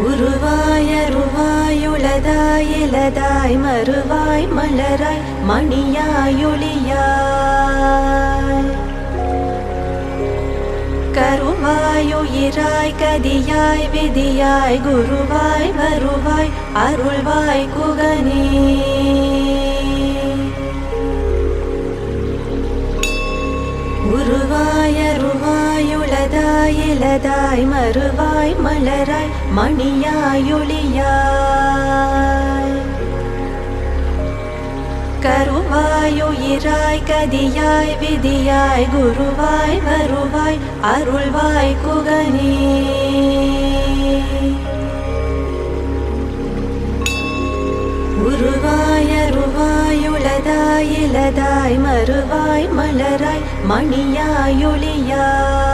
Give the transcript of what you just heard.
உருவாய் அருவாய் உளதாய் இலதாய் மறுவாய் மலராய் மணியாய் ஒளியாய் கருவாய் உயிராய் கதியாய் விதியாய் குருவாய் வருவாய் அருள்வாய் குகனே. உருவாய் அருவாய் உளதாய் இலதாய் மறுவாய் மலராய் மணியாய் ஒளியாய் கருவாய் உயிராய் கதியாய் விதியாய் குருவாய் வருவாய் அருள்வாய் குகனே. உருவாய் அருவாய் உளதாய் இலதாய் மறுவாய் மலராய் மணியாய் ஒளியாய்